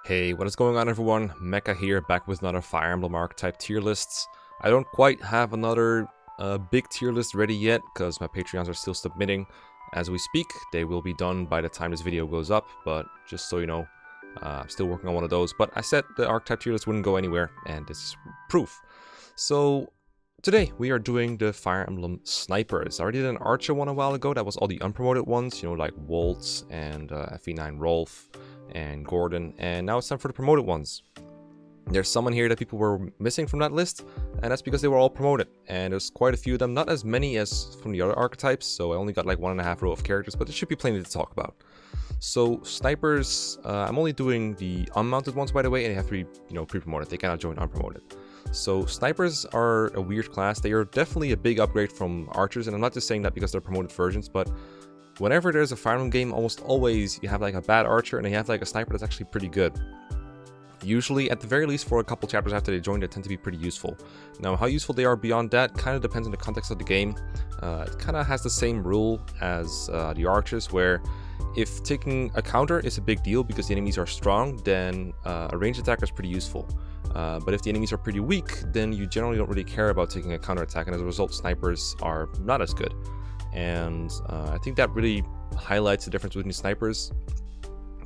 Hey, what is going on everyone? Mecha here, back with another Fire Emblem archetype tier lists. I don't quite have another big tier list ready yet, because my Patreons are still submitting as we speak. They will be done by the time this video goes up, but just so you know, I'm still working on one of those. But I said the archetype tier list wouldn't go anywhere, and this is proof. So today we are doing the Fire Emblem snipers. I already did an Archer one a while ago. That was all the unpromoted ones, you know, like Waltz and FE9 Rolf and Gordon, and now it's time for the promoted ones. There's someone here that people were missing from that list, and that's because they were all promoted, and there's quite a few of them, not as many as from the other archetypes, so I only got like 1.5 row of characters, but there should be plenty to talk about. So snipers, I'm only doing the unmounted ones, by the way, and they have to be, you know, pre-promoted. They cannot join unpromoted. So snipers are a weird class. They are definitely a big upgrade from archers, and I'm not just saying that because they're promoted versions, but whenever there's a Fire Emblem game, almost always you have like a bad archer and you have like a sniper that's actually pretty good. Usually, at the very least, for a couple chapters after they join, they tend to be pretty useful. Now, how useful they are beyond that kind of depends on the context of the game. It kind of has the same rule as the archers, where if taking a counter is a big deal because the enemies are strong, then a ranged attacker is pretty useful. But if the enemies are pretty weak, then you generally don't really care about taking a counter attack, and as a result, snipers are not as good. And I think that really highlights the difference between snipers.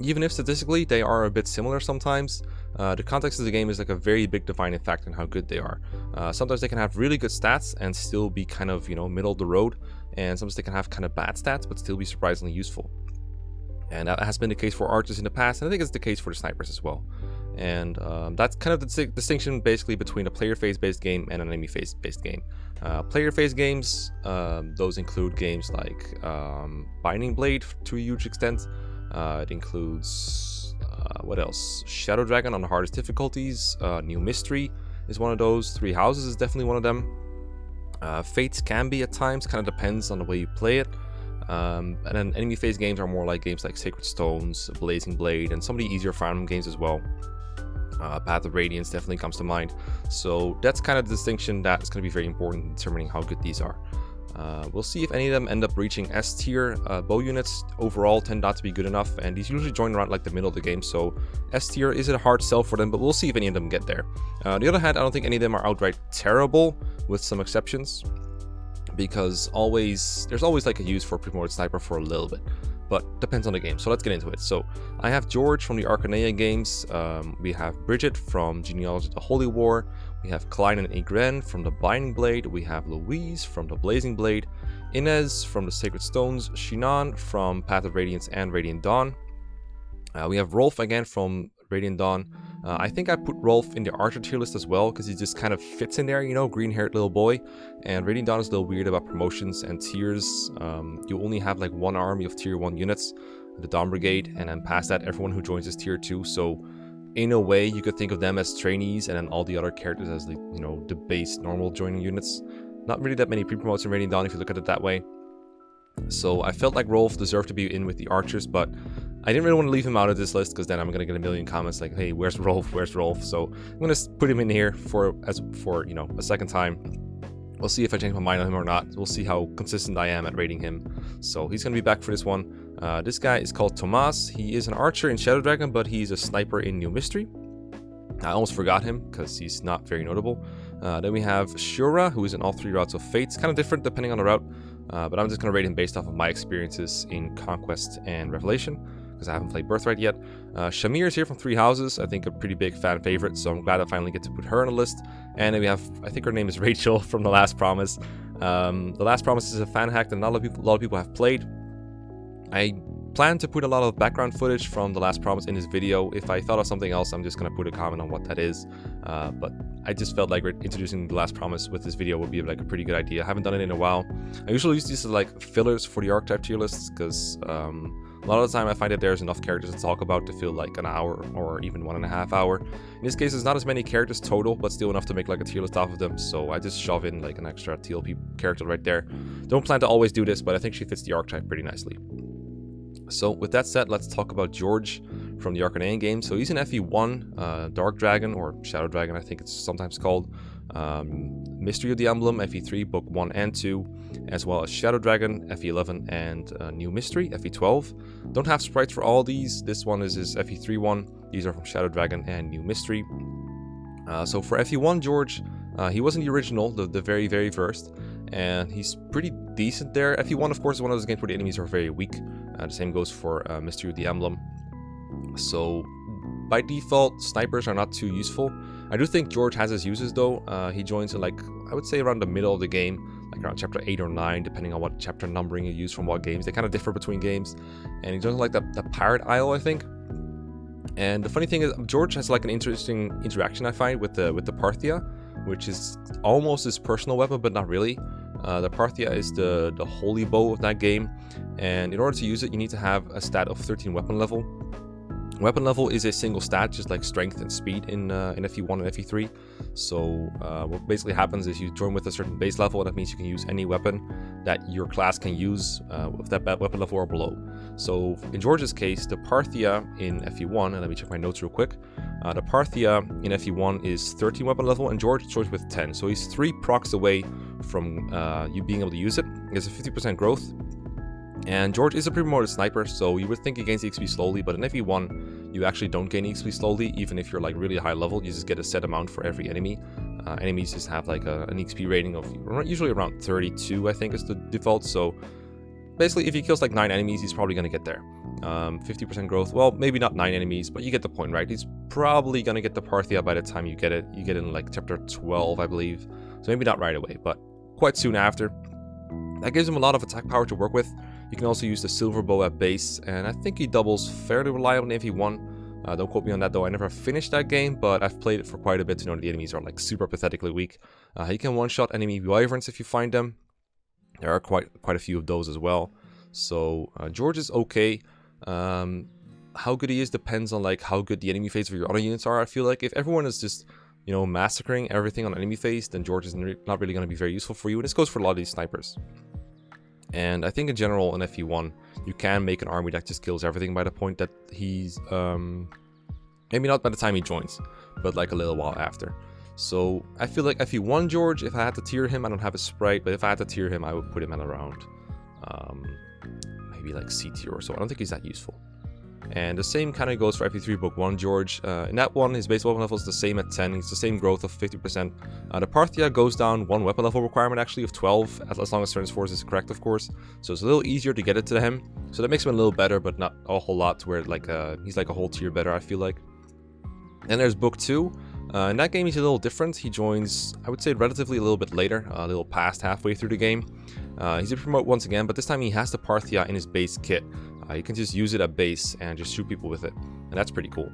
Even if statistically they are a bit similar sometimes, the context of the game is like a very big defining factor in how good they are. Sometimes they can have really good stats and still be kind of, you know, middle of the road, and sometimes they can have kind of bad stats but still be surprisingly useful. And that has been the case for archers in the past, and I think it's the case for the snipers as well. And that's kind of the distinction basically between a player phase-based game and an enemy phase-based game. Player phase games, those include games like Binding Blade to a huge extent. It includes, what else? Shadow Dragon on the hardest difficulties. New Mystery is one of those. Three Houses is definitely one of them. Fates can be at times, kind of depends on the way you play it. And then enemy phase games are more like games like Sacred Stones, Blazing Blade, and some of the easier Fire Emblem games as well. Path of Radiance definitely comes to mind. So that's kind of the distinction that is going to be very important in determining how good these are. We'll see if any of them end up reaching S tier. Bow units overall tend not to be good enough, and these usually join around like the middle of the game, so S tier is a hard sell for them, but we'll see if any of them get there. On the other hand, I don't think any of them are outright terrible, with some exceptions, because there's always like a use for promoted sniper for a little bit, but depends on the game. So let's get into it. So I have George from the Arcanea games, we have Bridget from Genealogy of the Holy War, we have Klein and Igren from the Binding Blade, we have Louise from the Blazing Blade, Inez from the Sacred Stones, Shinan from Path of Radiance and Radiant Dawn. We have Rolf again from Radiant Dawn. I think I put Rolf in the Archer tier list as well, because he just kind of fits in there, you know, green-haired little boy. And Radiant Dawn is a little weird about promotions and tiers. You only have like one army of tier 1 units, the Dawn Brigade, and then past that, everyone who joins is tier 2. So in a way, you could think of them as trainees, and then all the other characters as the, you know, the base normal joining units. Not really that many pre-promotes in Radiant Dawn if you look at it that way. So I felt like Rolf deserved to be in with the archers, but I didn't really want to leave him out of this list, because then I'm going to get a million comments like, hey, where's Rolf, where's Rolf? So I'm going to put him in here for you know, a second time. We'll see if I change my mind on him or not. We'll see how consistent I am at rating him. So he's going to be back for this one. This guy is called Tomas. He is an archer in Shadow Dragon, but he's a sniper in New Mystery. I almost forgot him because he's not very notable. Then we have Shura, who is in all 3 routes of Fates. Kind of different depending on the route, but I'm just going to rate him based off of my experiences in Conquest and Revelation, because I haven't played Birthright yet. Shamir is here from 3 Houses. I think a pretty big fan favorite, so I'm glad I finally get to put her on the list. And then we have, I think her name is Rachel from The Last Promise. The Last Promise is a fan hack that not a lot of people have played. I plan to put a lot of background footage from The Last Promise in this video. If I thought of something else, I'm just going to put a comment on what that is. But I just felt like introducing The Last Promise with this video would be like a pretty good idea. I haven't done it in a while. I usually use these as like fillers for the archetype tier lists, because a lot of the time I find that there's enough characters to talk about to fill like an hour or even 1.5 hours. In this case, it's not as many characters total, but still enough to make like a tier list off of them, so I just shove in like an extra TLP character right there. Don't plan to always do this, but I think she fits the archetype pretty nicely. So with that said, let's talk about George from the Arcanea game. So he's an FE1, Dark Dragon, or Shadow Dragon I think it's sometimes called. Mystery of the Emblem, FE3, Book 1 and 2. as well as Shadow Dragon, FE11, and New Mystery, FE12. Don't have sprites for all these. This one is his FE3 one. These are from Shadow Dragon and New Mystery. So for FE1 George, he wasn't the original, the very, very first, and he's pretty decent there. FE1, of course, is one of those games where the enemies are very weak. The same goes for Mystery of the Emblem. So by default, snipers are not too useful. I do think George has his uses though. He joins in, like, I would say around the middle of the game, like around chapter 8 or 9, depending on what chapter numbering you use from what games. They kind of differ between games. And he joins like the Pirate Isle, I think. And the funny thing is, George has like an interesting interaction, I find, with the Parthia, which is almost his personal weapon, but not really. The Parthia is the holy bow of that game, and in order to use it, you need to have a stat of 13 weapon level. Weapon level is a single stat, just like strength and speed in FE1 and FE3. So what basically happens is you join with a certain base level, and that means you can use any weapon that your class can use with that weapon level or below. So in George's case, the Parthia in FE1, and let me check my notes real quick. The Parthia in FE1 is 13 weapon level, and George joins with 10. So he's 3 procs away from you being able to use it. He has a 50% growth. And George is a pre-promoted sniper, so you would think he gains XP slowly, but in FE1, you actually don't gain XP slowly, even if you're like really high level. You just get a set amount for every enemy. Enemies just have like an XP rating of usually around 32, I think is the default. So basically, if he kills like 9 enemies, he's probably going to get there. 50% growth, well, maybe not 9 enemies, but you get the point, right? He's probably going to get the Parthia by the time you get it. You get it in like chapter 12, I believe. So maybe not right away, but quite soon after. That gives him a lot of attack power to work with. You can also use the silver bow at base, and I think he doubles fairly reliable in FE1. Don't quote me on that though, I never finished that game, but I've played it for quite a bit to know that the enemies are like super pathetically weak. You can one-shot enemy wyverns if you find them. There are quite a few of those as well. So George is okay. How good he is depends on like how good the enemy phase of your other units are. I feel like if everyone is just, you know, massacring everything on enemy phase, then George is not really going to be very useful for you. And this goes for a lot of these snipers. And I think in general in FE1, you can make an army that just kills everything by the point that he's, maybe not by the time he joins, but like a little while after. So I feel like FE1 George, if I had to tier him, I don't have a sprite, but if I had to tier him, I would put him at around, maybe like C tier or so. I don't think he's that useful. And the same kind of goes for FE3 Book 1 George. In that one, his base weapon level is the same at 10. It's the same growth of 50%. The Parthia goes down 1 weapon level requirement actually of 12, as long as Turns Force is correct, of course. So it's a little easier to get it to him. So that makes him a little better, but not a whole lot to where like he's like a whole tier better, I feel like. Then there's Book 2. In that game, he's a little different. He joins, I would say, relatively a little bit later, a little past halfway through the game. He's a promote once again, but this time he has the Parthia in his base kit. You can just use it at base and just shoot people with it, and that's pretty cool.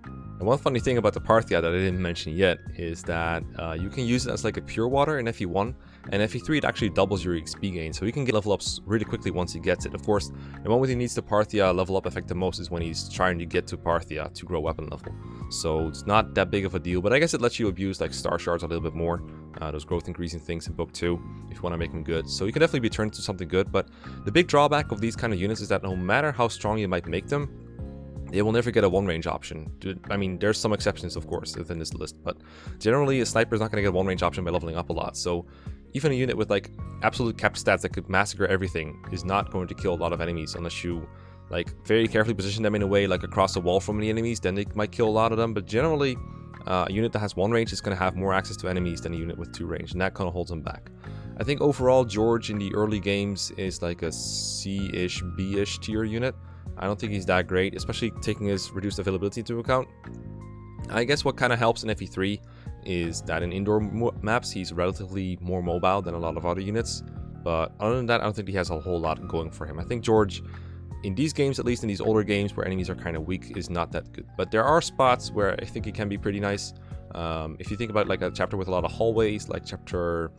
And one funny thing about the Parthia that I didn't mention yet is that you can use it as like a pure water in FE1, and FE3 it actually doubles your XP gain, so he can get level ups really quickly once he gets it. Of course, the one when he needs the Parthia level up effect the most is when he's trying to get to Parthia to grow weapon level. So it's not that big of a deal, but I guess it lets you abuse like star shards a little bit more, those growth increasing things in Book 2, if you want to make them good. So you can definitely be turned into something good, but the big drawback of these kind of units is that no matter how strong you might make them, they will never get a one-range option. I mean, there's some exceptions, of course, within this list, but generally a sniper is not going to get a one-range option by leveling up a lot. So even a unit with like absolute cap stats that could massacre everything is not going to kill a lot of enemies unless you like very carefully position them in a way like across the wall from the enemies. Then they might kill a lot of them, but generally a unit that has 1 range is going to have more access to enemies than a unit with 2 range, and that kind of holds them back. I think overall George in the early games is like a C-ish, B-ish tier unit. I don't think he's that great, especially taking his reduced availability into account. I guess what kind of helps in FE3 is that in indoor maps, he's relatively more mobile than a lot of other units. But other than that, I don't think he has a whole lot going for him. I think George, in these games, at least in these older games where enemies are kind of weak, is not that good. But there are spots where I think he can be pretty nice. If you think about like a chapter with a lot of hallways, like chapter,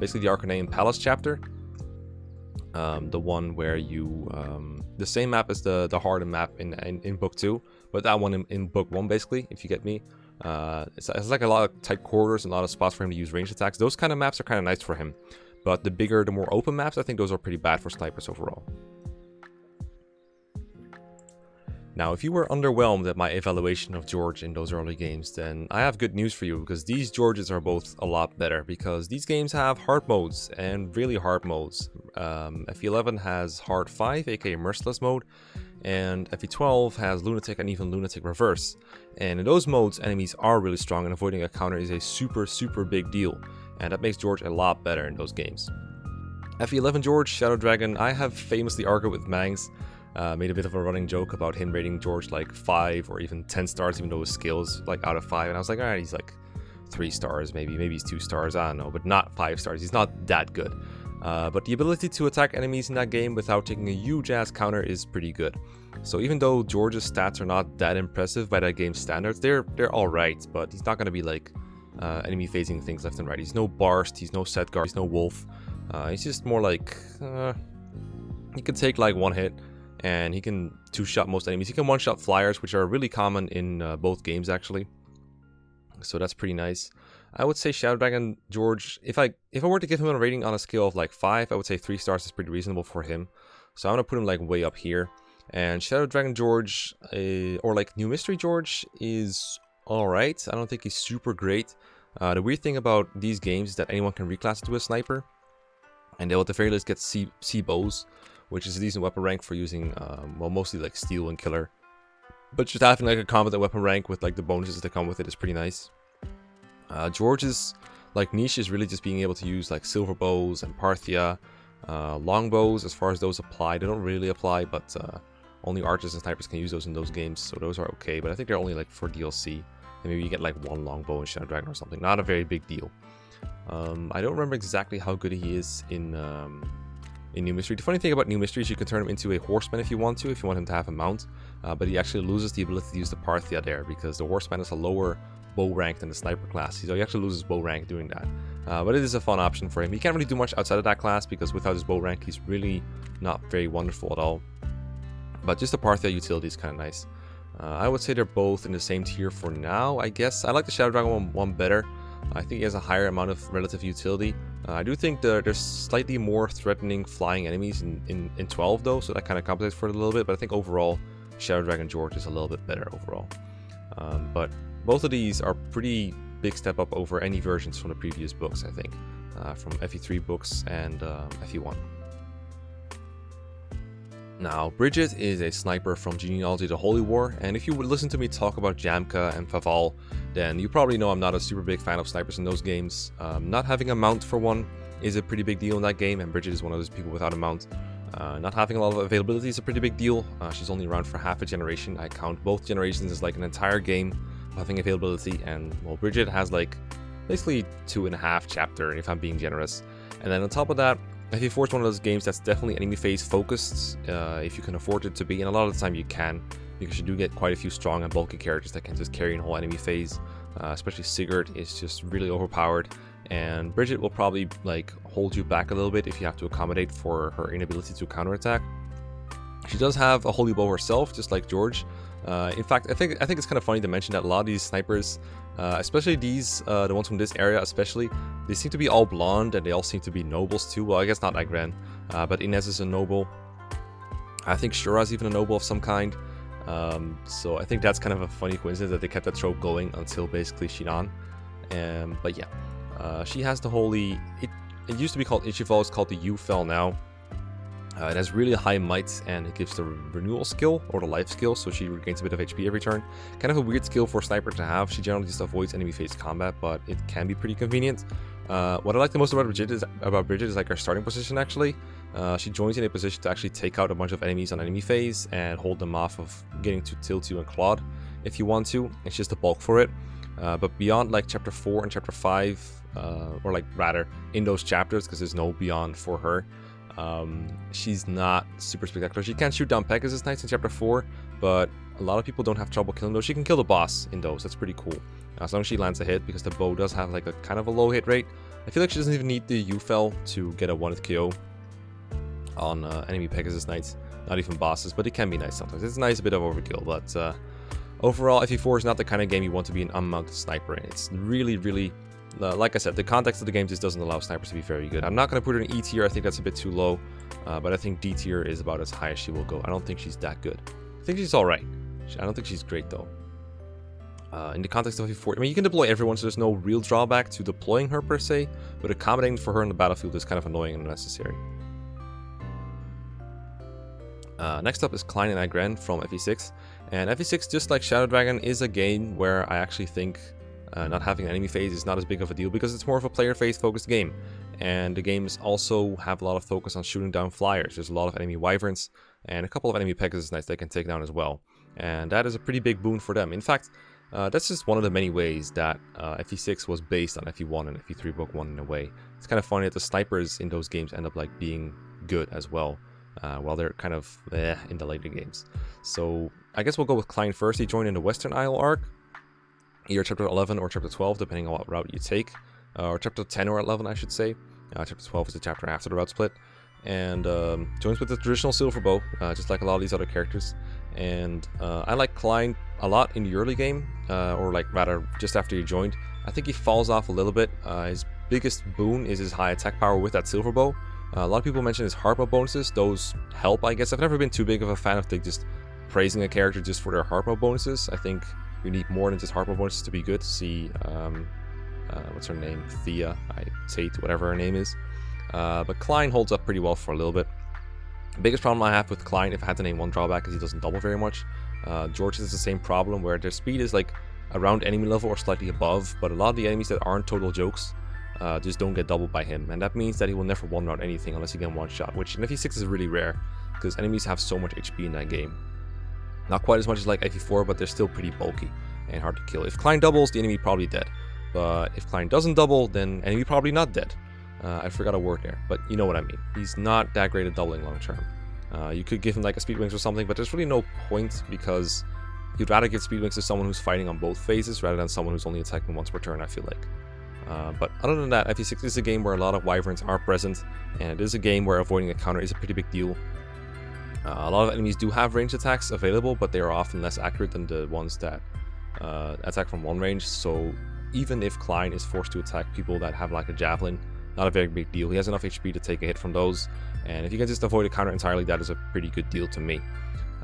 basically the Arcanean Palace chapter. The one where you, the same map as the Harden map in Book 2, but that one in Book 1 basically, if you get me. It's like a lot of tight corridors and a lot of spots for him to use ranged attacks. Those kind of maps are kind of nice for him. But the bigger, the more open maps, I think those are pretty bad for snipers overall. Now, if you were underwhelmed at my evaluation of George in those early games, then I have good news for you, because these Georges are both a lot better, because these games have hard modes, and really hard modes. FE11 has hard 5, aka merciless mode, and FE12 has lunatic and even lunatic reverse. And in those modes, enemies are really strong, and avoiding a counter is a super big deal, and that makes George a lot better in those games. FE11 George, Shadow Dragon, I have famously argued with Mangs, made a bit of a running joke about him rating George like 5 or even 10 stars, even though his skills like out of 5, and I was like, alright, he's like 3 stars, maybe he's 2 stars, I don't know, but not 5 stars. He's not that good. But the ability to attack enemies in that game without taking a huge ass counter is pretty good. So even though George's stats are not that impressive by that game's standards, they're alright, but he's not gonna be like enemy phasing things left and right. He's no Barst, he's no Setgar, he's no Wolf. He's just more like he can take like one hit, and he can 2-shot most enemies. He can 1-shot flyers, which are really common in both games actually. So that's pretty nice. I would say Shadow Dragon George, if I were to give him a rating on a scale of like 5, I would say 3 stars is pretty reasonable for him. So I'm gonna put him like way up here. And Shadow Dragon George, or like New Mystery George, is alright. I don't think he's super great. The weird thing about these games is that anyone can reclass to a sniper, and they'll at the very least get C bows, which is a decent weapon rank for using, well, mostly like steel and killer. But just having like a competent weapon rank with like the bonuses that come with it is pretty nice. George's like niche is really just being able to use like silver bows and Parthia. Longbows, as far as those apply, they don't really apply, but only archers and snipers can use those in those games, so those are okay. But I think they're only like for DLC, and maybe you get like 1 longbow in Shadow Dragon or something. Not a very big deal. I don't remember exactly how good he is in New Mystery. The funny thing about New Mystery is you can turn him into a horseman if you want him to have a mount, but he actually loses the ability to use the Parthia there, because the horseman is a lower bow rank than the sniper class, so he actually loses bow rank doing that. But it is a fun option for him. He can't really do much outside of that class, because without his bow rank he's really not very wonderful at all. But just the Parthia utility is kind of nice. I would say they're both in the same tier for now, I guess. I like the Shadow Dragon one better. I think he has a higher amount of relative utility. I do think there's slightly more threatening flying enemies in 12 though, so that kind of compensates for it a little bit, but I think overall Shadow Dragon George is a little bit better overall. But both of these are pretty big step up over any versions from the previous books, I think, from FE3 books and FE1. Now, Bridget is a sniper from Genealogy of the Holy War, and if you would listen to me talk about Jamka and Faval, then you probably know I'm not a super big fan of snipers in those games. Not having a mount for one is a pretty big deal in that game, and Bridget is one of those people without a mount. Not having a lot of availability is a pretty big deal. She's only around for half a generation. I count both generations as like an entire game of having availability, and well, Bridget has like basically 2.5 chapter if I'm being generous. And then on top of that, FE4 is one of those games that's definitely enemy phase focused, if you can afford it to be, and a lot of the time you can, because you do get quite a few strong and bulky characters that can just carry a whole enemy phase. Especially Sigurd is just really overpowered, and Bridget will probably like hold you back a little bit if you have to accommodate for her inability to counterattack. She does have a holy bow herself, just like George. In fact, I think it's kind of funny to mention that a lot of these snipers, especially these, the ones from this area especially, they seem to be all blonde, and they all seem to be nobles too. Well, I guess not Igren, but Inez is a noble. I think Shura is even a noble of some kind. So I think that's kind of a funny coincidence that they kept that trope going until basically Shinan. But yeah, she has the holy, it used to be called Ichival, it's called the U-Fel now. It has really high might, and it gives the renewal skill, or the life skill, so she regains a bit of HP every turn. Kind of a weird skill for a sniper to have. She generally just avoids enemy phase combat, but it can be pretty convenient. What I like the most about Bridget is like her starting position actually. She joins in a position to actually take out a bunch of enemies on enemy phase and hold them off of getting to Tiltu and Claude if you want to. It's just a bulk for it. But beyond like chapter 4 and chapter 5, or like rather in those chapters, because there's no beyond for her, she's not super spectacular. She can shoot down Pegasus Knights in chapter 4, but a lot of people don't have trouble killing those. She can kill the boss in those, that's pretty cool. As long as she lands a hit, because the bow does have like a kind of a low hit rate. I feel like she doesn't even need the U-Fel to get a 1-hit KO on enemy Pegasus Knights, not even bosses, but it can be nice sometimes. It's a nice bit of overkill, but overall, FE4 is not the kind of game you want to be an unmounted sniper in. It's really, like I said, the context of the game just doesn't allow snipers to be very good. I'm not going to put her in E tier, I think that's a bit too low, but I think D tier is about as high as she will go. I don't think she's that good. I think she's alright. I don't think she's great though. In the context of FE4, I mean, you can deploy everyone, so there's no real drawback to deploying her per se, but accommodating for her in the battlefield is kind of annoying and unnecessary. Next up is Klein and Igren from FE6, and FE6, just like Shadow Dragon, is a game where I actually think not having an enemy phase is not as big of a deal because it's more of a player phase focused game, and the games also have a lot of focus on shooting down flyers. There's a lot of enemy wyverns and a couple of enemy Pegasus Knights they can take down as well, and that is a pretty big boon for them. In fact, that's just one of the many ways that FE6 was based on FE1 and FE3 Book 1 in a way. It's kind of funny that the snipers in those games end up like being good as well, while they're kind of in the later games. So I guess we'll go with Klein first. He joined in the Western Isle arc, either chapter 11 or chapter 12, depending on what route you take, or chapter 10 or 11, I should say. Chapter 12 is the chapter after the route split, and joins with the traditional silver bow, just like a lot of these other characters. And I like Klein a lot in the early game, or like rather just after you joined. I think he falls off a little bit. His biggest boon is his high attack power with that silver bow. A lot of people mention his heart bow bonuses. Those help, I guess. I've never been too big of a fan of just praising a character just for their heart bow bonuses. I think you need more than just heart bow bonuses to be good. See, what's her name? Tate, whatever her name is. But Klein holds up pretty well for a little bit. The biggest problem I have with Klein, if I had to name one drawback, is he doesn't double very much. George has the same problem where their speed is like around enemy level or slightly above, but a lot of the enemies that aren't total jokes just don't get doubled by him, and that means that he will never one-round anything unless he get one shot, which in FE6 is really rare because enemies have so much HP in that game. Not quite as much as like FE4, but they're still pretty bulky and hard to kill. If Klein doubles, the enemy probably dead, but if Klein doesn't double, then enemy probably not dead. I forgot a word there, but you know what I mean. He's not that great at doubling long term. You could give him like a speed wings or something, but there's really no point because you'd rather give speed wings to someone who's fighting on both phases rather than someone who's only attacking once per turn, I feel like. But other than that, FE6 is a game where a lot of wyverns are present, and it is a game where avoiding a counter is a pretty big deal. A lot of enemies do have ranged attacks available, but they are often less accurate than the ones that attack from one range, so even if Klein is forced to attack people that have like a javelin, not a very big deal. He has enough HP to take a hit from those, and if you can just avoid a counter entirely, that is a pretty good deal to me.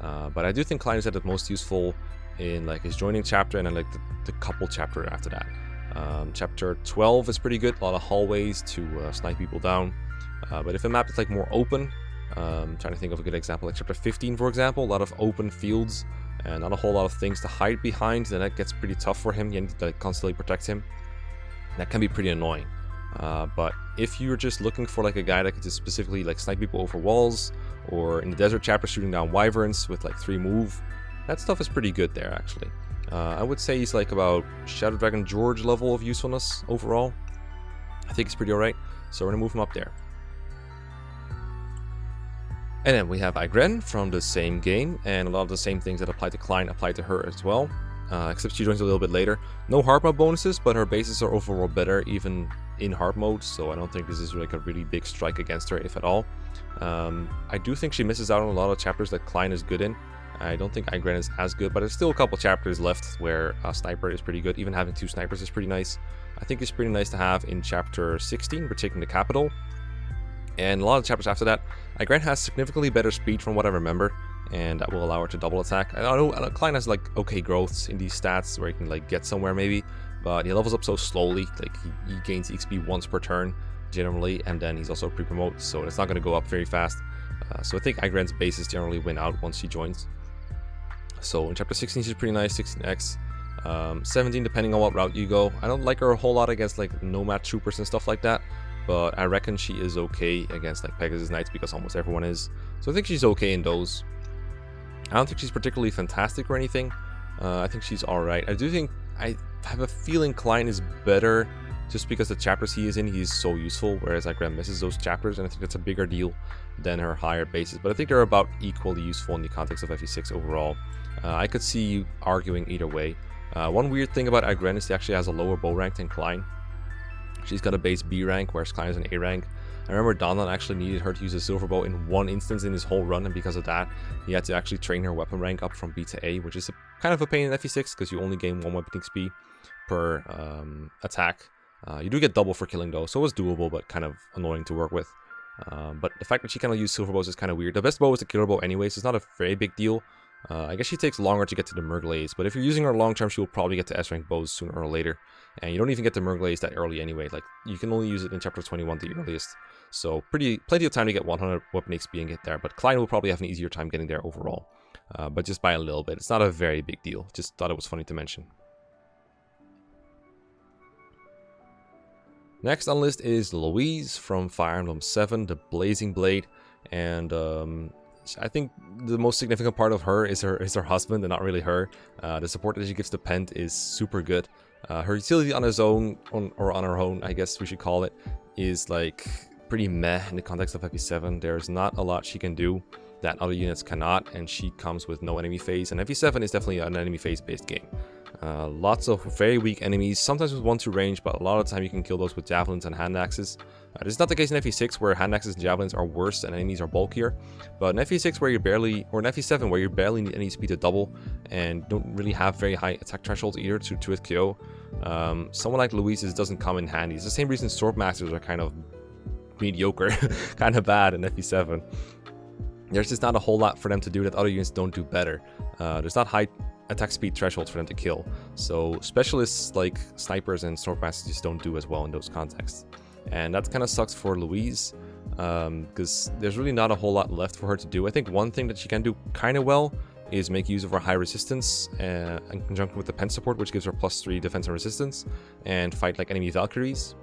But I do think Klein is at the most useful in like his joining chapter and then like the couple chapter after that. Chapter 12 is pretty good, a lot of hallways to snipe people down. But if a map is like more open, I'm trying to think of a good example, like chapter 15 for example, a lot of open fields and not a whole lot of things to hide behind, then that gets pretty tough for him. You need to constantly protect him. That can be pretty annoying. But if you're just looking for like a guy that can just specifically like snipe people over walls, or in the desert chapter shooting down wyverns with like 3 move, that stuff is pretty good there actually. I would say he's like about Shadow Dragon George level of usefulness overall. I think it's pretty alright, so we're gonna move him up there. And then we have Igren from the same game, and a lot of the same things that apply to Klein apply to her as well, except she joins a little bit later. No hard mode bonuses, but her bases are overall better even in hard mode, so I don't think this is like a really big strike against her, if at all. I do think she misses out on a lot of chapters that Klein is good in. I don't think Igren is as good, but there's still a couple chapters left where a sniper is pretty good. Even having 2 snipers is pretty nice. I think it's pretty nice to have in chapter 16, we're taking the capital. And a lot of chapters after that, Igren has significantly better speed from what I remember, and that will allow her to double attack. I know Klein has like okay growths in these stats where he can like get somewhere maybe, but he levels up so slowly, like he gains XP once per turn generally, and then he's also pre-promote, so it's not going to go up very fast. So I think Igren's bases generally win out once she joins. So in chapter 16 she's pretty nice, 16x. 17 depending on what route you go. I don't like her a whole lot against like nomad troopers and stuff like that, but I reckon she is okay against like Pegasus Knights because almost everyone is. So I think she's okay in those. I don't think she's particularly fantastic or anything. I think she's alright. I do think, I have a feeling Klein is better just because the chapters he is in, he's so useful, whereas Igren misses those chapters, and I think that's a bigger deal than her higher bases. But I think they're about equally useful in the context of FE6 overall. I could see you arguing either way. One weird thing about Igren is she actually has a lower bow rank than Klein. She's got a base B rank, whereas Klein is an A rank. I remember Donlan actually needed her to use a silver bow in one instance in his whole run, and because of that, he had to actually train her weapon rank up from B to A, which is kind of a pain in FE6 because you only gain 1 weapon XP per attack. You do get double for killing though, so it was doable, but kind of annoying to work with. But the fact that she cannot use silver bows is kind of weird. The best bow is the killer bow anyway, so it's not a very big deal. I guess she takes longer to get to the Murglaze, but if you're using her long term, she will probably get to S-rank bows sooner or later. And you don't even get the Murglaze that early anyway. Like, you can only use it in chapter 21 the earliest. So plenty of time to get 100 weapon XP and get there. But Klein will probably have an easier time getting there overall. But just by a little bit. It's not a very big deal. Just thought it was funny to mention. Next on the list is Louise from Fire Emblem 7, the Blazing Blade. And I think the most significant part of her is her husband and not really her. The support that she gives to Pent is super good. Her utility on his own, or on her own, I guess we should call it, is like pretty meh in the context of FP7. There's not a lot she can do that other units cannot, and she comes with no enemy phase. And FP7 is definitely an enemy phase based game. Lots of very weak enemies, sometimes with 1-2 range, but a lot of the time you can kill those with javelins and hand axes. This is not the case in FE6 where hand axes and javelins are worse and enemies are bulkier, but in FE6 where you're barely, or in FE7 where you barely need any speed to double and don't really have very high attack thresholds either to hit KO, someone like Louise's doesn't come in handy. It's the same reason Sword Masters are kind of mediocre, kind of bad in FE7. There's just not a whole lot for them to do that other units don't do better. There's not high attack speed thresholds for them to kill. So specialists like snipers and swordmasters just don't do as well in those contexts. And that kind of sucks for Louise, because there's really not a whole lot left for her to do. I think one thing that she can do kind of well is make use of her high resistance in conjunction with the Pen support, which gives her +3 defense and resistance, and fight like enemy Valkyries.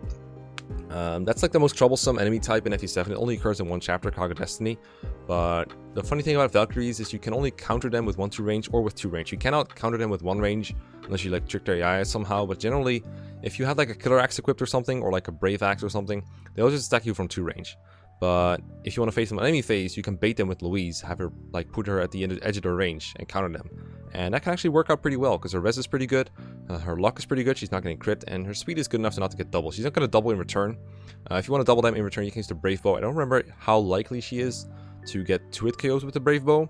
That's like the most troublesome enemy type in FE7. It only occurs in one chapter, Kaga Destiny. But the funny thing about Valkyries is you can only counter them with 1-2 range or with 2 range. You cannot counter them with 1 range unless you like trick their AI somehow. But generally, if you have like a killer axe equipped or something, or like a brave axe or something, they'll just attack you from 2 range. But if you want to face them on enemy phase, you can bait them with Louise, have her like put her at the edge of their range and counter them. And that can actually work out pretty well because her res is pretty good, her luck is pretty good, she's not getting crit, and her speed is good enough to not to get double. She's not going to double in return. If you want to double them in return, you can use the Brave Bow. I don't remember how likely she is to get 2-hit KOs with the Brave Bow.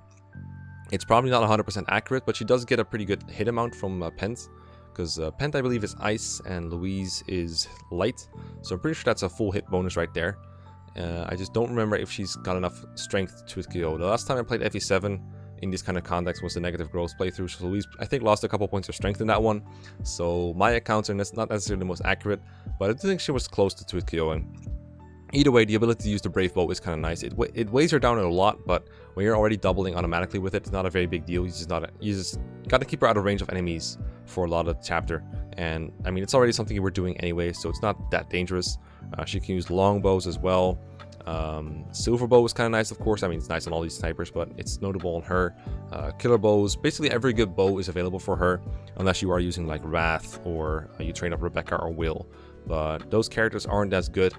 It's probably not 100% accurate, but she does get a pretty good hit amount from Pent. Because Pent, I believe, is Ice and Louise is Light. So I'm pretty sure that's a full hit bonus right there. I just don't remember if she's got enough strength to hit KO. The last time I played FE7 in this kind of context was the negative growth playthrough, so Louise, I think, lost a couple points of strength in that one. So my accounts are not necessarily the most accurate, but I do think she was close to 2-hit KOing. Either way, the ability to use the Brave Bow is kind of nice. It weighs her down a lot, but when you're already doubling automatically with it, it's not a very big deal. You just got to keep her out of range of enemies for a lot of the chapter. And I mean, it's already something you were doing anyway, so it's not that dangerous. She can use long bows as well. Silver bow is kind of nice, of course. I mean, it's nice on all these snipers, but it's notable on her. Killer bows, basically every good bow is available for her, unless you are using like Wrath or you train up Rebecca or Will. But those characters aren't as good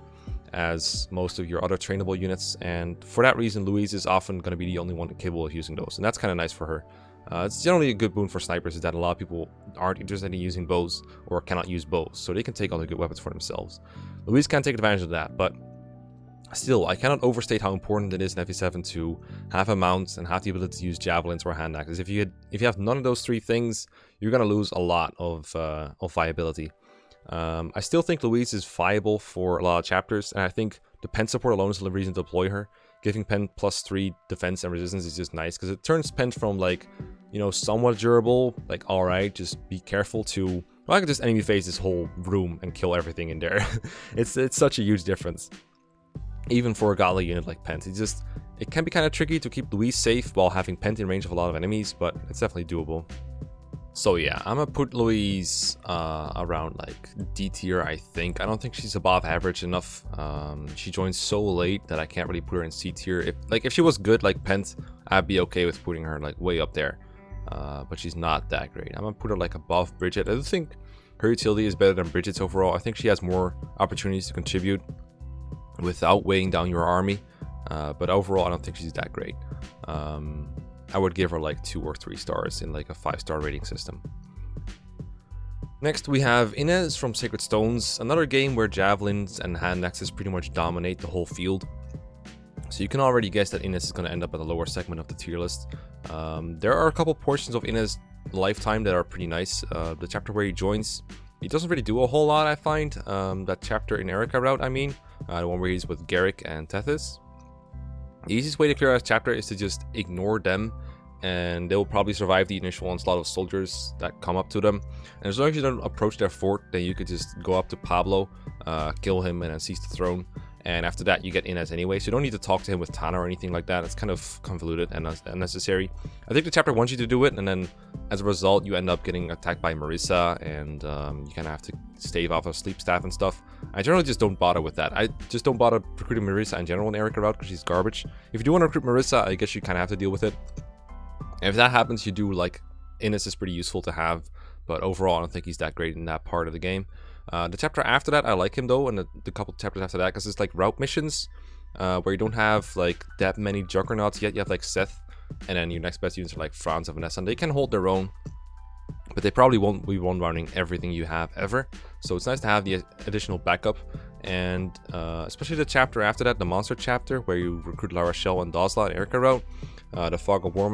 as most of your other trainable units, and for that reason, Louise is often going to be the only one capable of using those, and that's kind of nice for her. It's generally a good boon for snipers, is that a lot of people aren't interested in using bows or cannot use bows, so they can take all the good weapons for themselves. Louise can take advantage of that, but still, I cannot overstate how important it is in FE7 to have a mount and have the ability to use javelins or hand axes. If you have none of those 3 things, you're going to lose a lot of viability. I still think Louise is viable for a lot of chapters, and I think the Pen support alone is the reason to deploy her. Giving Pen +3 defense and resistance is just nice, because it turns Pen from, like, you know, somewhat durable, like, alright, just be careful, to, well, I can just enemy phase this whole room and kill everything in there. It's such a huge difference. Even for a godly unit like Pent, it can be kind of tricky to keep Louise safe while having Pent in range of a lot of enemies, but it's definitely doable. So yeah, I'm gonna put Louise around like D tier, I think. I don't think she's above average enough. She joined so late that I can't really put her in C tier. If she was good like Pent, I'd be okay with putting her like way up there. But she's not that great. I'm gonna put her like above Bridget. I do think her utility is better than Bridget's overall. I think she has more opportunities to contribute without weighing down your army. But overall, I don't think she's that great. I would give her like 2 or 3 stars in like a 5-star rating system. Next we have Inez from Sacred Stones, another game where javelins and hand axes pretty much dominate the whole field. So you can already guess that Inez is going to end up at the lower segment of the tier list. There are a couple portions of Inez' lifetime that are pretty nice. The chapter where he joins, he doesn't really do a whole lot, I find. That chapter in Erica route, I mean. The one where he's with Garrick and Tethys. The easiest way to clear out a chapter is to just ignore them and they will probably survive the initial onslaught of soldiers that come up to them. And as long as you don't approach their fort, then you could just go up to Pablo, kill him, and then seize the throne. And after that, you get Inez anyway, so you don't need to talk to him with Tana or anything like that. It's kind of convoluted and unnecessary. I think the chapter wants you to do it, and then as a result, you end up getting attacked by Marissa, and you kind of have to stave off of sleep staff and stuff. I generally just don't bother with that. I just don't bother recruiting Marissa in general in Erica route because she's garbage. If you do want to recruit Marissa, I guess you kind of have to deal with it. And if that happens, you do like Inez is pretty useful to have, but overall, I don't think he's that great in that part of the game. The chapter after that, I like him though, and the couple chapters after that, because it's like route missions where you don't have like that many juggernauts yet. You have like Seth, and then your next best units are like Franz and Vanessa, and they can hold their own, but they probably won't be one-rounding everything you have ever. So it's nice to have the additional backup, and especially the chapter after that, the monster chapter, where you recruit La Rochelle and Dosla and Erica route, the Fog of War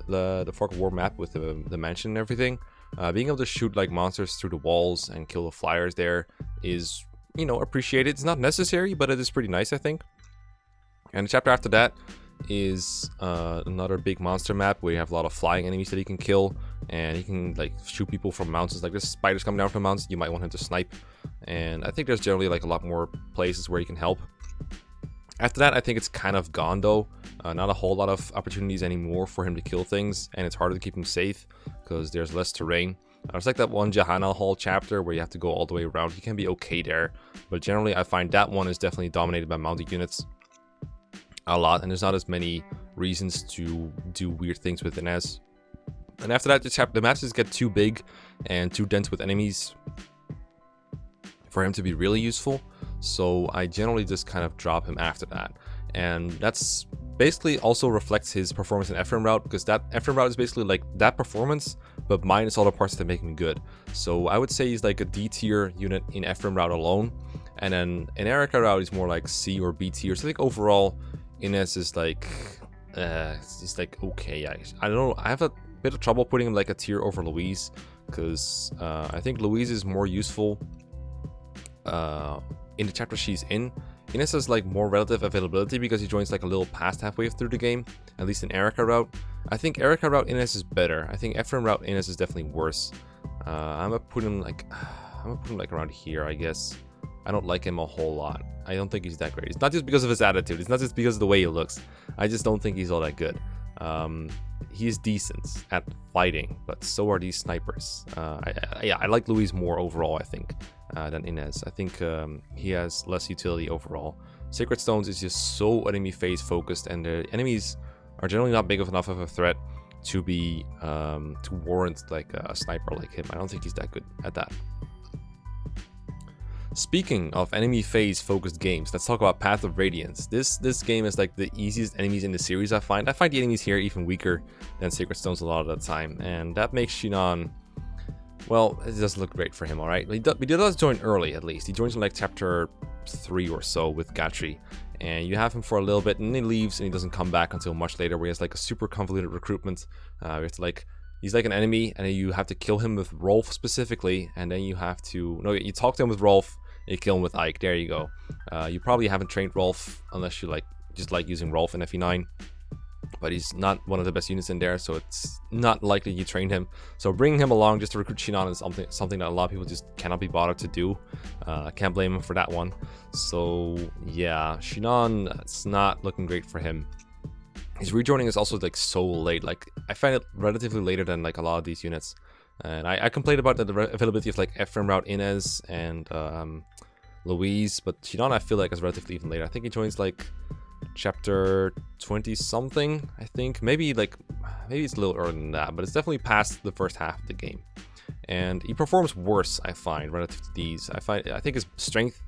the Fog of War map with the mansion and everything. Being able to shoot like monsters through the walls and kill the flyers there is, you know, appreciated. It's not necessary, but it is pretty nice, I think. And the chapter after that is another big monster map where you have a lot of flying enemies that he can kill, and he can like shoot people from mountains. Like there's spiders coming down from mountains, you might want him to snipe. And I think there's generally like a lot more places where he can help. After that, I think it's kind of gone though. Not a whole lot of opportunities anymore for him to kill things, and it's harder to keep him safe because there's less terrain. There's like that one Johanna Hall chapter where you have to go all the way around. He can be okay there, but generally I find that one is definitely dominated by mounted units a lot, and there's not as many reasons to do weird things with Inez. And after that, the maps just get too big and too dense with enemies for him to be really useful. So I generally just kind of drop him after that. And that's basically also reflects his performance in Ephraim route, because that Ephraim route is basically like that performance, but minus all the parts that make him good. So I would say he's like a D tier unit in Ephraim route alone. And then in Erica route, he's more like C or B tier. So I think overall, Inez is like, he's like okay. I don't know. I have a bit of trouble putting him like a tier over Louise, because I think Louise is more useful in the chapter she's in. Inez has like more relative availability because he joins like a little past halfway through the game, at least in Erica route. I think Erica route Inez is better. I think Ephraim route Inez is definitely worse. I'm gonna put him like around here, I guess. I don't like him a whole lot. I don't think he's that great. It's not just because of his attitude. It's not just because of the way he looks. I just don't think he's all that good. He's decent at fighting, but so are these snipers. I like Louise more overall, I think, than Inez. I think he has less utility overall. Sacred Stones is just so enemy phase focused, and the enemies are generally not big enough of a threat to be to warrant like a sniper like him. I don't think he's that good at that. Speaking of enemy phase focused games, let's talk about Path of Radiance. This game is like the easiest enemies in the series I find. I find the enemies here even weaker than Sacred Stones a lot of the time, and that makes Shinon, well, it doesn't look great for him, alright? He does join early, at least. He joins in like chapter 3 or so with Gatri, and you have him for a little bit, and then he leaves, and he doesn't come back until much later, where he has like a super convoluted recruitment. You have to like, he's like an enemy, and then you have to kill him with Rolf specifically, and then you have to, no, you talk to him with Rolf, you kill him with Ike. There you go. You probably haven't trained Rolf unless you just like using Rolf in FE9, but he's not one of the best units in there, so it's not likely you trained him. So bringing him along just to recruit Shinon is something that a lot of people just cannot be bothered to do. I can't blame him for that one. So yeah, Shinon, it's not looking great for him. His rejoining is also like so late. Like I find it relatively later than like a lot of these units. And I complained about the availability of like Ephraim route Inez and Louise, but Shinon I feel like is relatively even later. I think he joins like chapter 20 something, I think. Maybe it's a little earlier than that, but it's definitely past the first half of the game. And he performs worse, I find, relative to these. I think his strength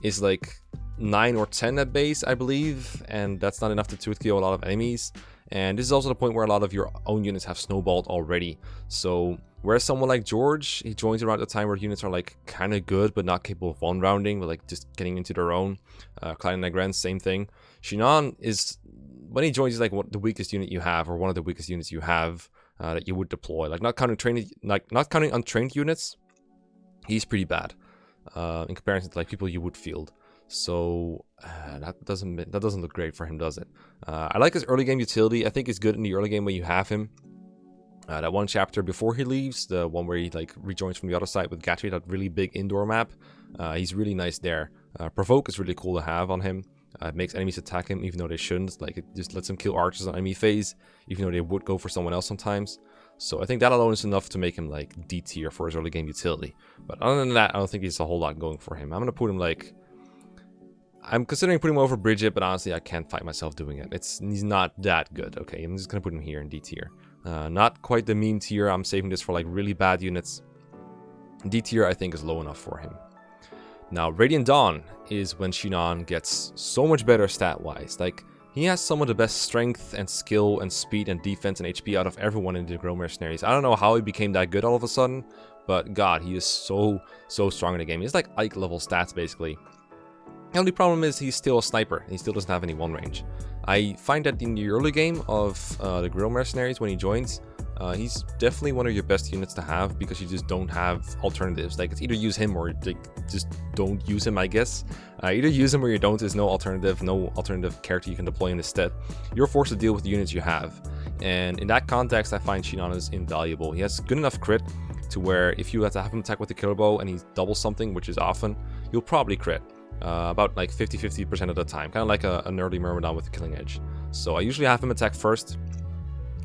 is like 9 or 10 at base, I believe, and that's not enough to tooth kill a lot of enemies. And this is also the point where a lot of your own units have snowballed already. So whereas someone like George, he joins around the time where units are like kind of good but not capable of one rounding, but like just getting into their own. Klein and Igren, same thing. Shinon is, when he joins, he's like the weakest unit you have, or one of the weakest units you have that you would deploy. Like not counting untrained units, he's pretty bad in comparison to like people you would field. So that doesn't look great for him, does it? I like his early game utility. I think he's good in the early game when you have him. That one chapter before he leaves, the one where he like rejoins from the other side with Gatry, that really big indoor map, he's really nice there. Provoke is really cool to have on him. It makes enemies attack him even though they shouldn't. Like, it just lets him kill archers on enemy phase, even though they would go for someone else sometimes. So I think that alone is enough to make him like D tier for his early game utility. But other than that, I don't think he's a whole lot going for him. I'm gonna put him like, I'm considering putting him over Bridget, but honestly I can't fight myself doing it. He's not that good. Okay, I'm just gonna put him here in D tier. Not quite the meme tier. I'm saving this for like really bad units. D tier I think is low enough for him. Now Radiant Dawn is when Shinon gets so much better stat wise. Like, he has some of the best strength and skill and speed and defense and HP out of everyone in the Grow Mercenaries. I don't know how he became that good all of a sudden, but god, he is so strong in the game. He's like Ike level stats basically. The only problem is he's still a sniper and he still doesn't have any one range. I find that in the early game of the Grow Mercenaries when he joins, he's definitely one of your best units to have because you just don't have alternatives. Like, it's either use him or like, just don't use him, I guess. Either use him or you don't. There's no alternative character you can deploy in his stead. You're forced to deal with the units you have. And in that context, I find Shinon is invaluable. He has good enough crit to where if you have to have him attack with the killer bow and he doubles something, which is often, you'll probably crit. About like 50% of the time, kind of like an early Myrmidon with the killing edge. So I usually have him attack first.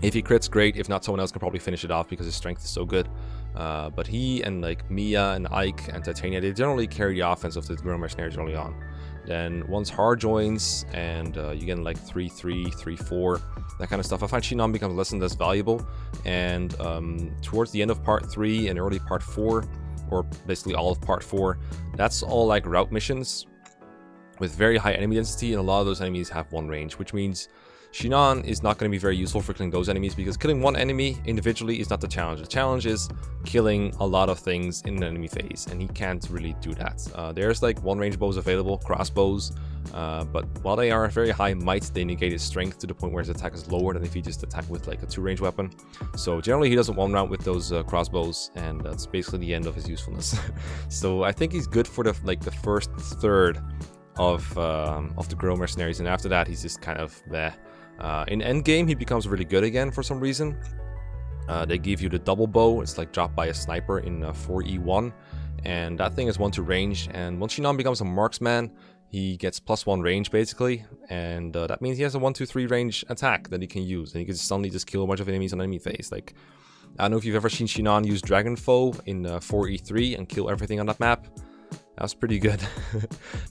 If he crits, great. If not, someone else can probably finish it off because his strength is so good. But he and like Mia and Ike and Titania, they generally carry the offense of the Grow Mercenaries early on. Then once Har joins and you get like 3-3, 3-4, that kind of stuff, I find Shinon becomes less and less valuable. And towards the end of part 3 and early part 4, or basically all of part 4, that's all like route missions with very high enemy density, and a lot of those enemies have one range, which means Shinon is not going to be very useful for killing those enemies because killing one enemy individually is not the challenge. The challenge is killing a lot of things in an enemy phase, and he can't really do that. There's like one range bows available, crossbows, but while they are very high might, they negate his strength to the point where his attack is lower than if he just attacked with like a 2-range weapon. So generally he doesn't one round with those crossbows, and that's basically the end of his usefulness. So I think he's good for the first third of the Grow Mercenaries, and after that he's just kind of meh. In endgame, he becomes really good again for some reason. They give you the double bow. It's like dropped by a sniper in 4E1, and that thing is 1-2 range. And once Shinon becomes a marksman, he gets +1 range basically, and that means he has a 1-2-3 range attack that he can use, and he can suddenly just kill a bunch of enemies on enemy phase. Like, I don't know if you've ever seen Shinon use Dragon Foe in 4E3 and kill everything on that map. That's pretty good.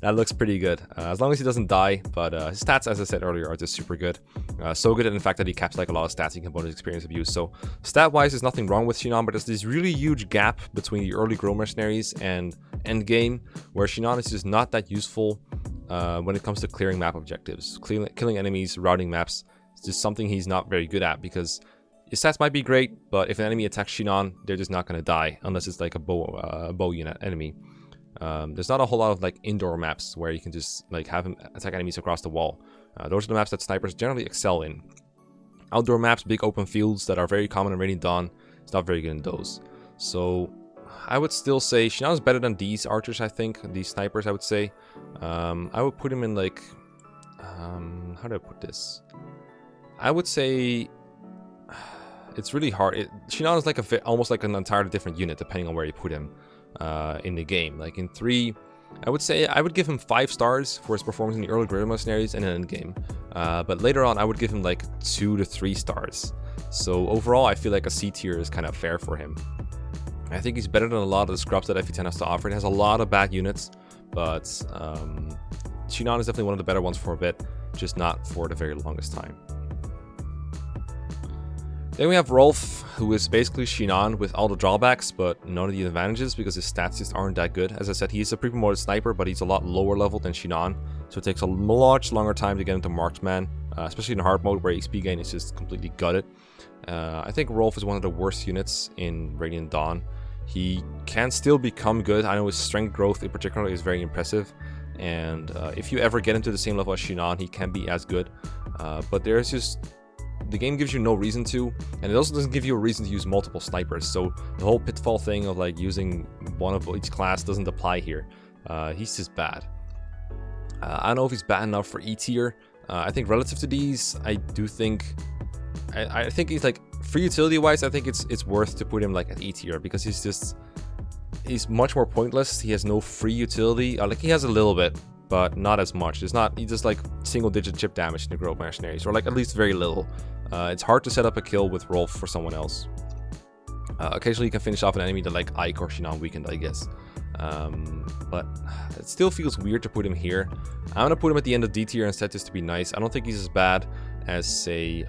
That looks pretty good. As long as he doesn't die, but his stats, as I said earlier, are just super good. So good in fact that he caps like a lot of stats he can bonus experience abuse. So stat-wise, there's nothing wrong with Shinon, but there's this really huge gap between the early Grow Mercenaries and endgame, where Shinon is just not that useful when it comes to clearing map objectives. Killing enemies, routing maps, is just something he's not very good at because his stats might be great, but if an enemy attacks Shinon, they're just not going to die unless it's like a bow unit enemy. There's not a whole lot of like indoor maps where you can just like have him attack enemies across the wall. Those are the maps that snipers generally excel in. Outdoor maps, big open fields that are very common in Radiant Dawn, it's not very good in those. So I would still say Shinon is better than these archers, I think. These snipers, I would say. I would put him in like... how do I put this? I would say... It's really hard. Shinon is like almost like an entirely different unit depending on where you put him. In the game. Like in 3, I would say I would give him 5 stars for his performance in the early Grow Mercenaries and in endgame. But later on I would give him like 2 to 3 stars. So overall I feel like a C tier is kind of fair for him. I think he's better than a lot of the scrubs that FE10 has to offer. It has a lot of bad units, but Shinon is definitely one of the better ones for a bit, just not for the very longest time. Then we have Rolf, who is basically Shinon with all the drawbacks, but none of the advantages because his stats just aren't that good. As I said, he's a pre-promoted sniper, but he's a lot lower level than Shinon, so it takes a much longer time to get into marksman, especially in hard mode where XP gain is just completely gutted. I think Rolf is one of the worst units in Radiant Dawn. He can still become good. I know his strength growth in particular is very impressive, and if you ever get into the same level as Shinon, he can be as good, but there's just... The game gives you no reason to, and it also doesn't give you a reason to use multiple snipers, so the whole pitfall thing of like using one of each class doesn't apply here. He's just bad. I don't know if he's bad enough for E tier. I think relative to these, I do think... I think he's like... Free utility wise, I think it's worth to put him like at E tier, because he's much more pointless. He has no free utility. Like he has a little bit, but not as much. He just like single digit chip damage in the Grove Mercenaries, or like at least very little. It's hard to set up a kill with Rolf for someone else. Occasionally you can finish off an enemy that like Ike or Shinon weakened, I guess. But it still feels weird to put him here. I'm gonna put him at the end of D tier instead, just to be nice. I don't think he's as bad as, say,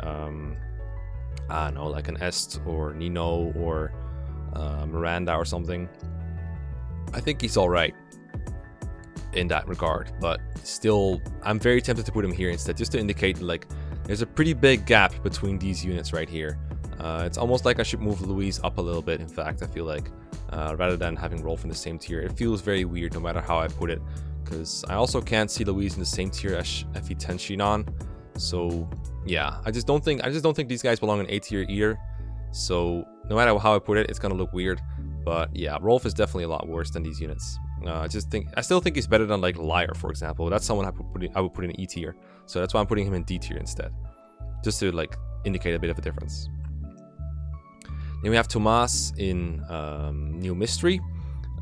I don't know, like an Est or Nino or Miranda or something. I think he's alright in that regard, but still, I'm very tempted to put him here instead, just to indicate like there's a pretty big gap between these units right here. It's almost like I should move Louise up a little bit, in fact, I feel like, rather than having Rolf in the same tier. It feels very weird no matter how I put it, because I also can't see Louise in the same tier as FE10 Shinon. So yeah, I just don't think these guys belong in A tier either. So no matter how I put it, it's gonna look weird. But yeah, Rolf is definitely a lot worse than these units. I still think he's better than like Liar, for example. That's someone I would put in E tier. So that's why I'm putting him in D tier instead, just to like indicate a bit of a difference. Then we have Tomas in New Mystery.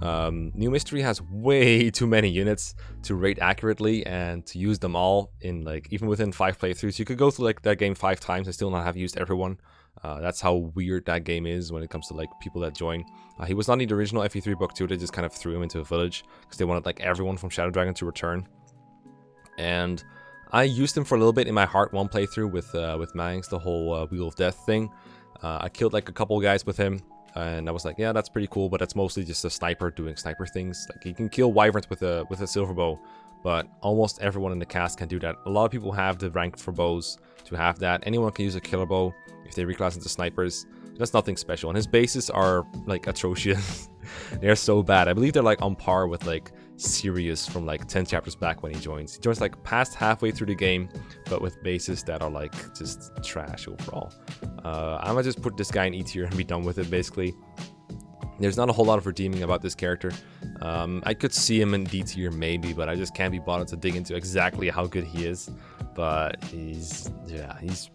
New Mystery has way too many units to rate accurately and to use them all in like even within 5 playthroughs. You could go through like that game 5 times and still not have used everyone. That's how weird that game is when it comes to like people that join. He was not in the original FE3 book too. They just kind of threw him into a village because they wanted like everyone from Shadow Dragon to return. And I used him for a little bit in my Heart 1 playthrough with Mangs, the whole Wheel of Death thing. I killed like a couple guys with him. And I was like, yeah, that's pretty cool, but that's mostly just a sniper doing sniper things. Like, you can kill wyverns with a silver bow, but almost everyone in the cast can do that. A lot of people have the rank for bows to have that. Anyone can use a killer bow if they reclass into snipers. That's nothing special. And his bases are like atrocious. They're so bad. I believe they're like on par with like Sirius from like 10 chapters back when he joins. He joins like past halfway through the game, but with bases that are like just trash overall. I'm gonna just put this guy in E tier and be done with it, basically. There's not a whole lot of redeeming about this character. I could see him in D tier maybe, but I just can't be bothered to dig into exactly how good he is. But he's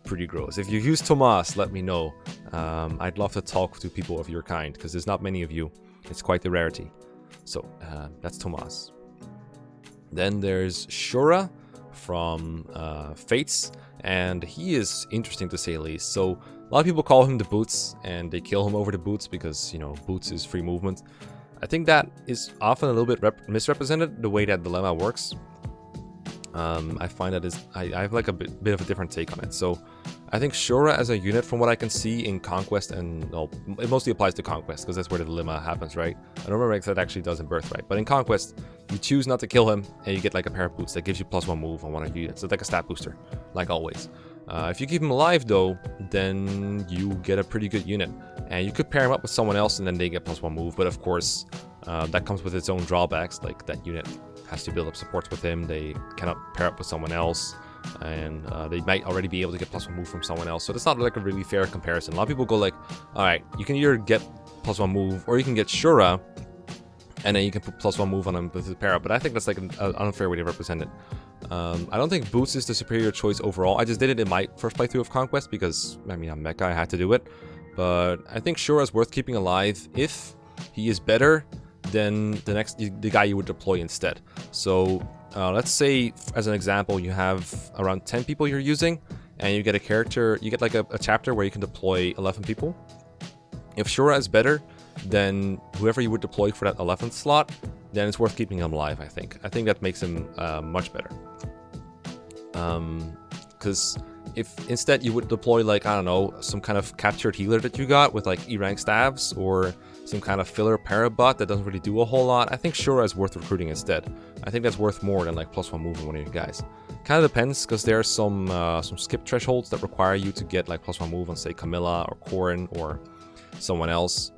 pretty gross. If you use Tomas, let me know. I'd love to talk to people of your kind, because there's not many of you. It's quite the rarity. So that's Tomas. Then there's Shura from Fates, and he is interesting to say the least. So a lot of people call him the Boots, and they kill him over the Boots because, you know, Boots is free movement. I think that is often a little bit misrepresented, the way that Dilemma works. I find that I have like a bit of a different take on it. So I think Shura as a unit, from what I can see in Conquest, and well, it mostly applies to Conquest because that's where the dilemma happens, right? I don't remember if that actually does in Birthright, but in Conquest, you choose not to kill him and you get like a pair of boots that gives you +1 move on one of your units. So it's like a stat booster, like always. If you keep him alive though, then you get a pretty good unit, and you could pair him up with someone else and then they get +1 move. But of course, that comes with its own drawbacks. Like that unit has to build up supports with him. They cannot pair up with someone else, and they might already be able to get +1 move from someone else. So that's not like a really fair comparison. A lot of people go like, all right, you can either get +1 move or you can get Shura, and then you can put +1 move on him with the pair up. But I think that's like an unfair way to represent it. I don't think Boots is the superior choice overall. I just did it in my first playthrough of Conquest because, I mean, I'm Mecha, I had to do it. But I think Shura is worth keeping alive if he is better than the guy you would deploy instead. So let's say, as an example, you have around 10 people you're using, and you get a character, you get like a chapter where you can deploy 11 people. If Shura is better than whoever you would deploy for that 11th slot, then it's worth keeping him alive, I think. I think that makes him much better. Because if instead you would deploy, like, I don't know, some kind of captured healer that you got with like E-rank staves, or some kind of filler parabot that doesn't really do a whole lot, I think Shura is worth recruiting instead. I think that's worth more than like +1 move on one of your guys. Kind of depends, because there are some skip thresholds that require you to get like +1 move on, say, Camilla or Corin or someone else.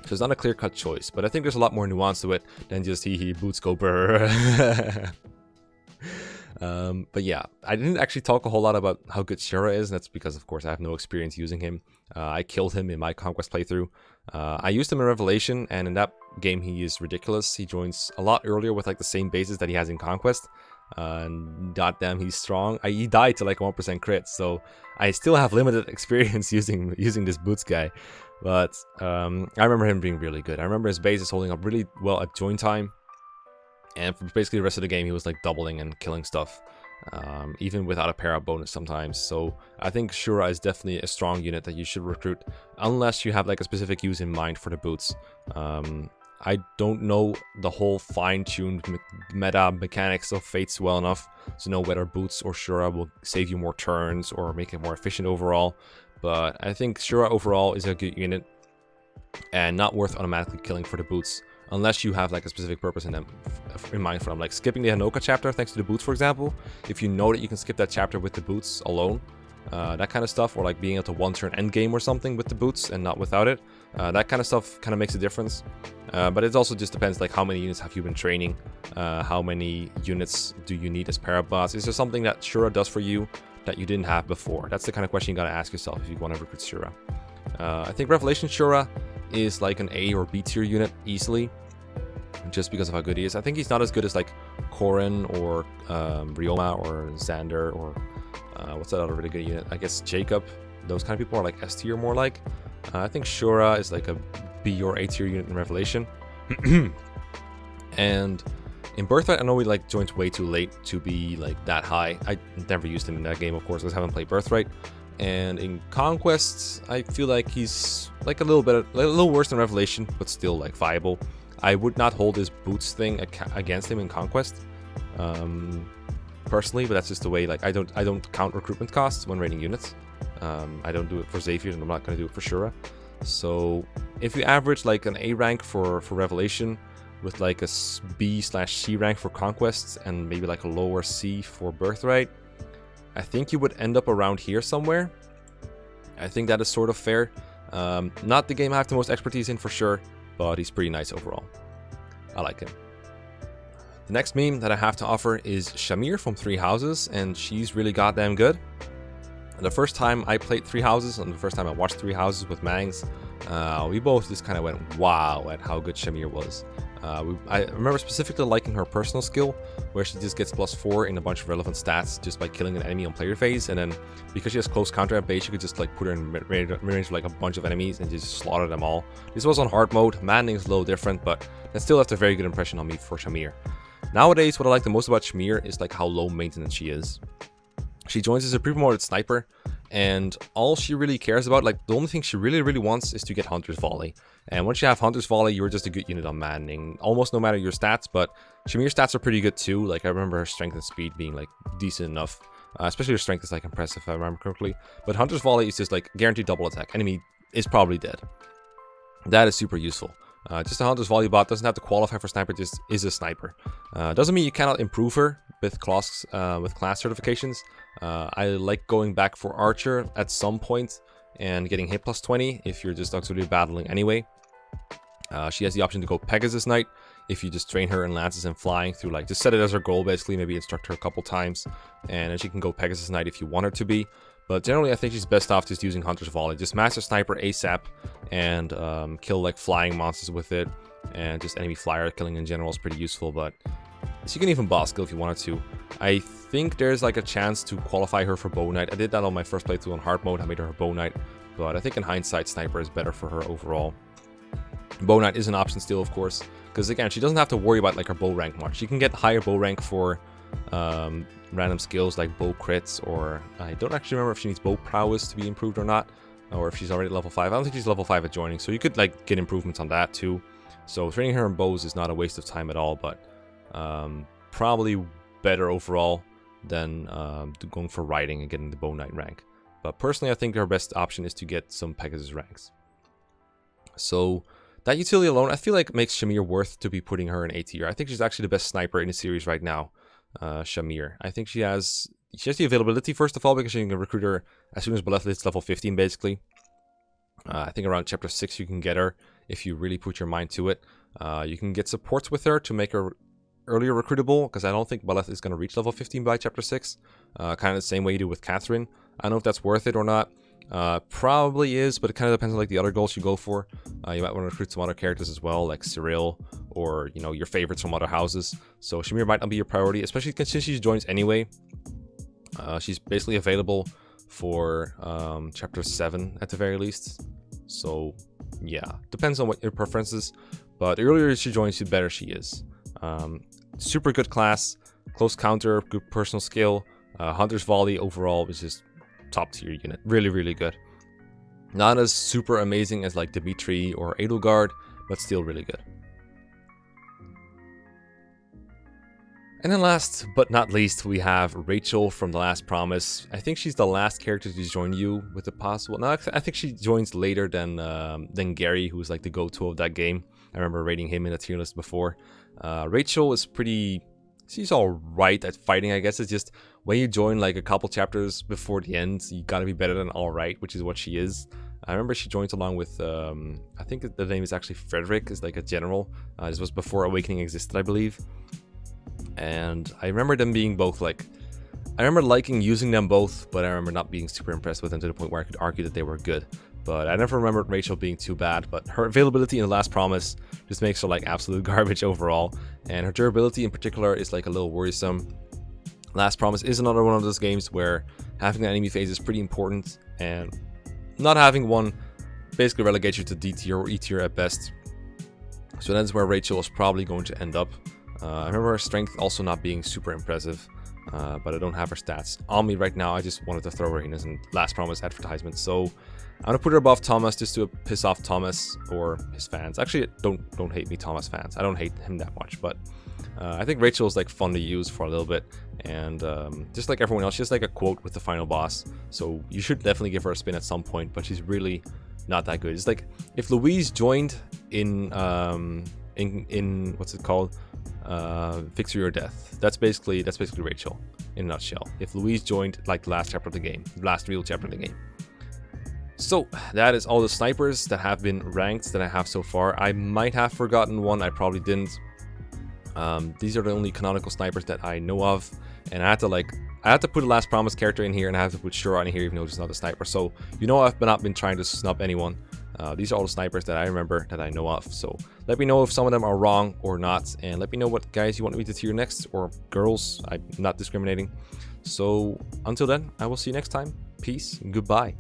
So it's not a clear-cut choice, but I think there's a lot more nuance to it than just hee boots go brr. But yeah, I didn't actually talk a whole lot about how good Shura is, and that's because, of course, I have no experience using him. I killed him in my Conquest playthrough. I used him in Revelation, and in that game he is ridiculous. He joins a lot earlier with like the same bases that he has in Conquest. And goddamn, he's strong. He died to like 1% crit, so I still have limited experience using this boots guy. But I remember him being really good. I remember his base is holding up really well at join time. And for basically the rest of the game, he was like doubling and killing stuff. Even without a para bonus sometimes. So I think Shura is definitely a strong unit that you should recruit. Unless you have like a specific use in mind for the boots. I don't know the whole fine-tuned meta mechanics of Fates well enough to know whether boots or Shura will save you more turns or make it more efficient overall. But I think Shura overall is a good unit and not worth automatically killing for the boots unless you have like a specific purpose in mind for them. Like skipping the Hanoka chapter thanks to the boots, for example. If you know that you can skip that chapter with the boots alone, that kind of stuff, or like being able to one-turn end game or something with the boots and not without it, that kind of stuff kind of makes a difference. But it also just depends, like how many units have you been training, how many units do you need as parabots. Is there something that Shura does for you that you didn't have before? That's the kind of question you gotta ask yourself if you want to recruit Shura. I think Revelation Shura is like an A or B tier unit easily, just because of how good he is. I think he's not as good as like Korin or Ryoma or Xander or what's that other really good unit? I guess Jacob. Those kind of people are like S tier more like. I think Shura is like a B or A tier unit in Revelation. And in Birthright, I know we like joined way too late to be like that high. I never used him in that game, of course, because I haven't played Birthright. And in Conquests, I feel like he's like a little worse than Revelation, but still like viable. I would not hold his boots thing against him in Conquest, personally, but that's just the way. Like I don't count recruitment costs when rating units. I don't do it for Xavier, and I'm not going to do it for Shura. So if you average like an A rank for Revelation with like a B/C rank for Conquests and maybe like a lower C for Birthright, I think you would end up around here somewhere. I think that is sort of fair. Not the game I have the most expertise in for sure, but he's pretty nice overall. I like him. The next meme that I have to offer is Shamir from Three Houses, and she's really goddamn good. The first time I played Three Houses, and the first time I watched Three Houses with Mangs, we both just kind of went wow at how good Shamir was. I remember specifically liking her personal skill, where she just gets +4 in a bunch of relevant stats just by killing an enemy on player phase, and then because she has close counter at base, you could just like put her in range of like a bunch of enemies and just slaughter them all. This was on hard mode. Maddening is a little different, but that still left a very good impression on me for Shamir. Nowadays, what I like the most about Shamir is like how low maintenance she is. She joins as a pre-promoted sniper, and all she really cares about, like the only thing she really wants is to get Hunter's Volley. And once you have Hunter's Volley, you're just a good unit on maddening, almost no matter your stats. But Shamir's stats are pretty good too. Like I remember her strength and speed being like decent enough, especially her strength is like impressive if I remember correctly. But Hunter's Volley is just like guaranteed double attack. Enemy is probably dead. That is super useful. Just a Hunter's Volley bot doesn't have to qualify for sniper, just is a sniper. Doesn't mean you cannot improve her with class certifications. I like going back for Archer at some point and getting hit +20 if you're just auxiliary battling anyway. She has the option to go Pegasus Knight if you just train her in lances and flying through, like just set it as her goal basically, maybe instruct her a couple times, and then she can go Pegasus Knight if you want her to be. But generally I think she's best off just using Hunter's Volley. Just Master Sniper ASAP and kill like flying monsters with it, and just enemy flyer killing in general is pretty useful. But she can even boss kill if you wanted to. I think there's like a chance to qualify her for Bow Knight. I did that on my first playthrough on hard mode. I made her a Bow Knight, but I think in hindsight Sniper is better for her overall. Bow Knight is an option still, of course, because again, she doesn't have to worry about like her bow rank much. She can get higher bow rank for random skills like bow crits, or I don't actually remember if she needs bow prowess to be improved or not, or if she's already level 5. I don't think she's level 5 at joining, so you could like get improvements on that too. So training her in bows is not a waste of time at all, but probably better overall than going for riding and getting the Bow Knight rank. But personally, I think her best option is to get some Pegasus ranks. So that utility alone, I feel like makes Shamir worth to be putting her in A tier. I think she's actually the best sniper in the series right now, Shamir. I think she has the availability, first of all, because you can recruit her as soon as Beleth hits level 15, basically. I think around chapter 6 you can get her if you really put your mind to it. You can get supports with her to make her earlier recruitable, because I don't think Beleth is going to reach level 15 by chapter 6. Kind of the same way you do with Catherine. I don't know if that's worth it or not. Probably is, but it kind of depends on like the other goals you go for. You might want to recruit some other characters as well, like Cyril or, you know, your favorites from other houses. So Shamir might not be your priority, especially since she joins anyway. She's basically available for chapter 7 at the very least. So yeah, depends on what your preference is, but the earlier she joins, the better she is. Super good class, close counter, good personal skill. Hunter's Volley overall is just top tier unit, really good. Not as super amazing as like Dimitri or Edelgard, but still really good. And then last but not least, we have Rachel from The Last Promise. I think she's the last character to join you with the possible. No, I think she joins later than Gary, who's like the go-to of that game. I remember rating him in a tier list before. Rachel is she's alright at fighting, I guess. It's just when you join like a couple chapters before the end, you gotta be better than alright, which is what she is. I remember she joins along with, I think the name is actually Frederick, is like a general. This was before Awakening existed, I believe. And I remember them being both like, I remember liking using them both, but I remember not being super impressed with them to the point where I could argue that they were good. But I never remembered Rachel being too bad, but her availability in The Last Promise just makes her like absolute garbage overall. And her durability in particular is like a little worrisome. Last Promise is another one of those games where having an enemy phase is pretty important, and not having one basically relegates you to D tier or E tier at best. So that's where Rachel is probably going to end up. I remember her strength also not being super impressive, but I don't have her stats on me right now. I just wanted to throw her in as a Last Promise advertisement. So I'm gonna put her above Thomas just to piss off Thomas or his fans. Actually, don't hate me, Thomas fans. I don't hate him that much, but I think Rachel is like fun to use for a little bit, and just like everyone else, she has like a quote with the final boss. So you should definitely give her a spin at some point, but she's really not that good. It's like if Louise joined in what's it called? Victory or Death. That's basically Rachel in a nutshell. If Louise joined like the last chapter of the game, last real chapter of the game. So that is all the snipers that have been ranked that I have so far. I might have forgotten one, I probably didn't. These are the only canonical snipers that I know of, and I had to put a Last Promise character in here, and I have to put Shura in here even though it's not a sniper. So you know I've not been trying to snub anyone. These are all the snipers that I remember that I know of. So let me know if some of them are wrong or not, and let me know what guys you want me to tier next, or girls. I'm not discriminating. So until then, I will see you next time. Peace and goodbye.